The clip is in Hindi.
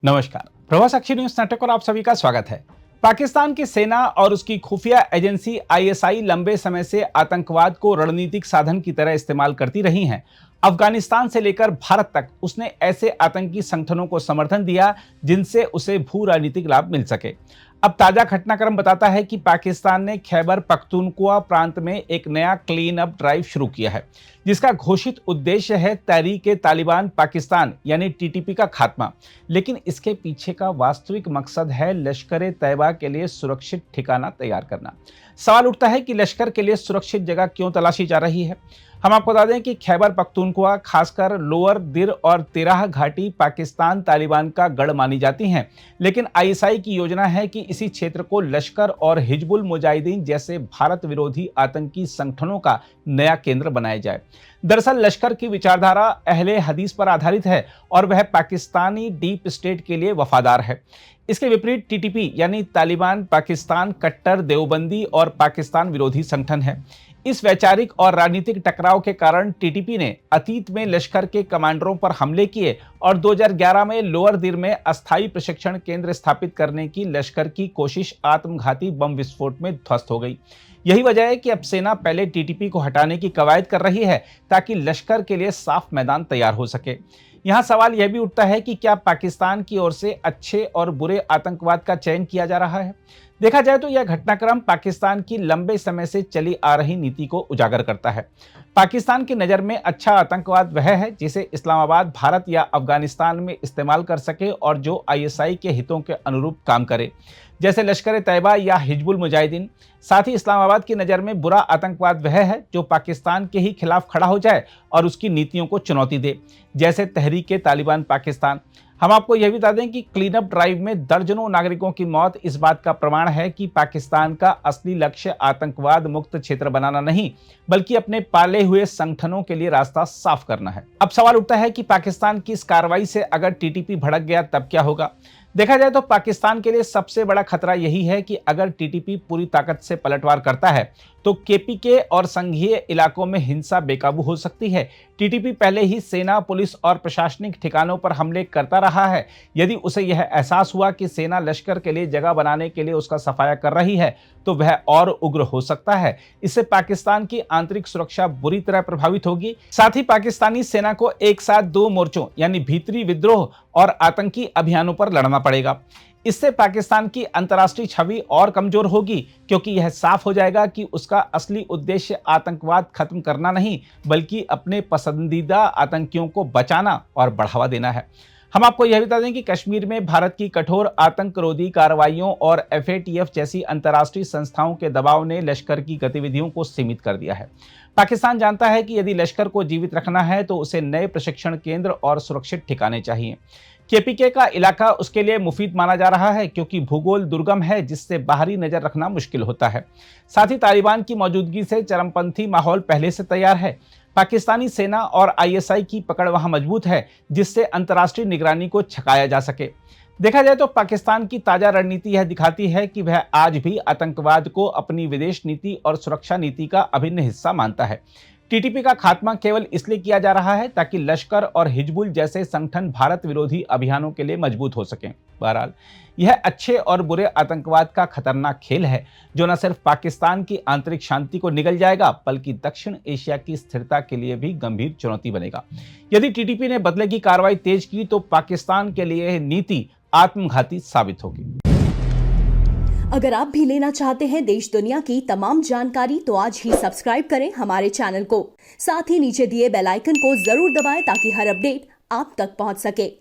नमस्कार, प्रभात साक्षी न्यूज नेटवर्क और आप सभी का स्वागत है। पाकिस्तान की सेना और उसकी खुफिया एजेंसी आईएसआई लंबे समय से आतंकवाद को रणनीतिक साधन की तरह इस्तेमाल करती रही हैं। अफगानिस्तान से लेकर भारत तक उसने ऐसे आतंकी संगठनों को समर्थन दिया जिनसे उसे भू राजनीतिक लाभ मिल सके। अब ताजा घटनाक्रम बताता है कि पाकिस्तान ने खैबर पख्तूनख्वा प्रांत में एक नया क्लीन अप ड्राइव शुरू किया है, जिसका घोषित उद्देश्य है तहरीक-ए-तालिबान पाकिस्तान यानी टीटीपी का खात्मा। लेकिन इसके पीछे का वास्तविक मकसद है लश्कर-ए-तैयबा के लिए सुरक्षित ठिकाना तैयार करना। सवाल उठता है कि लश्कर के लिए सुरक्षित जगह क्यों तलाशी जा रही है। हम आपको बता दें कि खैबर पख्तूनख्वा, खासकर लोअर दिर और तिराह घाटी पाकिस्तान तालिबान का गढ़ मानी जाती हैं, लेकिन आईएसआई की योजना है कि इसी क्षेत्र को लश्कर और हिजबुल मुजाहिदीन जैसे भारत विरोधी आतंकी संगठनों का नया केंद्र बनाया जाए। दरअसल लश्कर की विचारधारा अहले हदीस पर आधारित है और वह पाकिस्तानी डीप स्टेट के लिए वफादार है। इसके विपरीत टीटीपी यानी तालिबान पाकिस्तान कट्टर देवबंदी और पाकिस्तान विरोधी संगठन है। इस वैचारिक और राजनीतिक टकराव के कारण टीटीपी ने अतीत में लश्कर के कमांडरों पर हमले किए और 2011 में लोअर दिर में अस्थायी प्रशिक्षण केंद्र स्थापित करने की लश्कर की कोशिश आत्मघाती बम विस्फोट में ध्वस्त हो गई। यही वजह है कि अब सेना पहले टीटीपी को हटाने की कवायद कर रही है ताकि लश्कर के लिए साफ मैदान तैयार हो सके। यहाँ सवाल यह भी उठता है कि क्या पाकिस्तान की ओर से अच्छे और बुरे आतंकवाद का चयन किया जा रहा है। देखा जाए तो यह घटनाक्रम पाकिस्तान की लंबे समय से चली आ रही नीति को उजागर करता है। पाकिस्तान की नज़र में अच्छा आतंकवाद वह है जिसे इस्लामाबाद भारत या अफगानिस्तान में इस्तेमाल कर सके और जो आईएसआई के हितों के अनुरूप काम करे, जैसे लश्कर-ए-तैयबा या हिजबुल मुजाहिदीन। साथ ही इस्लामाबाद की नज़र में बुरा आतंकवाद वह है जो पाकिस्तान के ही खिलाफ खड़ा हो जाए और उसकी नीतियों को चुनौती दे, जैसे तहरीक-ए-तालिबान पाकिस्तान। हम आपको यह भी बता दें कि क्लीन अप ड्राइव में दर्जनों नागरिकों की मौत इस बात का प्रमाण है कि पाकिस्तान का असली लक्ष्य आतंकवाद मुक्त क्षेत्र बनाना नहीं, बल्कि अपने पाले हुए संगठनों के लिए रास्ता साफ करना है। अब सवाल उठता है कि पाकिस्तान की इस कार्रवाई से अगर टीटीपी भड़क गया तब क्या होगा। देखा जाए तो पाकिस्तान के लिए सबसे बड़ा खतरा यही है कि अगर टीटीपी पूरी ताकत से पलटवार करता है तो केपीके और संघीय इलाकों में हिंसा बेकाबू हो सकती है। टीटीपी पहले ही सेना, पुलिस और प्रशासनिक ठिकानों पर हमले करता रहा है। यदि उसे यह एहसास हुआ कि सेना लश्कर के लिए जगह बनाने के लिए उसका सफाया कर रही है तो वह और उग्र हो सकता है। इससे पाकिस्तान की आंतरिक सुरक्षा बुरी तरह प्रभावित होगी। साथ ही पाकिस्तानी सेना को एक साथ दो मोर्चों यानी भीतरी विद्रोह और आतंकी अभियानों पर लड़ना पड़ेगा। इससे पाकिस्तान की अंतर्राष्ट्रीय छवि और कमजोर होगी, क्योंकि यह साफ हो जाएगा कि उसका असली उद्देश्य आतंकवाद खत्म करना नहीं, बल्कि अपने पसंदीदा आतंकियों को बचाना और बढ़ावा देना है। हम आपको यह बता दें कि कश्मीर में भारत की कठोर आतंकरोधी कार्रवाइयों और एफएटीएफ जैसी अंतर्राष्ट्रीय संस्थाओं के दबाव ने लश्कर की गतिविधियों को सीमित कर दिया है। पाकिस्तान जानता है कि यदि लश्कर को जीवित रखना है तो उसे नए प्रशिक्षण केंद्र और सुरक्षित ठिकाने चाहिए। केपीके का इलाका उसके लिए मुफीद माना जा रहा है, क्योंकि भूगोल दुर्गम है जिससे बाहरी नजर रखना मुश्किल होता है। साथ ही तालिबान की मौजूदगी से चरमपंथी माहौल पहले से तैयार है। पाकिस्तानी सेना और आईएसआई की पकड़ वहां मजबूत है, जिससे अंतर्राष्ट्रीय निगरानी को छकाया जा सके। देखा जाए तो पाकिस्तान की ताजा रणनीति यह दिखाती है कि वह आज भी आतंकवाद को अपनी विदेश नीति और सुरक्षा नीति का अभिन्न हिस्सा मानता है। टीटीपी का खात्मा केवल इसलिए किया जा रहा है ताकि लश्कर और हिजबुल जैसे संगठन भारत विरोधी अभियानों के लिए मजबूत हो सकें। बहरहाल, यह अच्छे और बुरे आतंकवाद का खतरनाक खेल है जो न सिर्फ पाकिस्तान की आंतरिक शांति को निगल जाएगा, बल्कि दक्षिण एशिया की स्थिरता के लिए भी गंभीर चुनौती बनेगा। यदि टीटीपी ने बदले की कार्रवाई तेज की तो पाकिस्तान के लिए यह नीति आत्मघाती साबित होगी। अगर आप भी लेना चाहते हैं देश दुनिया की तमाम जानकारी तो आज ही सब्सक्राइब करें हमारे चैनल को। साथ ही नीचे दिए बेल आइकन को जरूर दबाएं ताकि हर अपडेट आप तक पहुंच सके।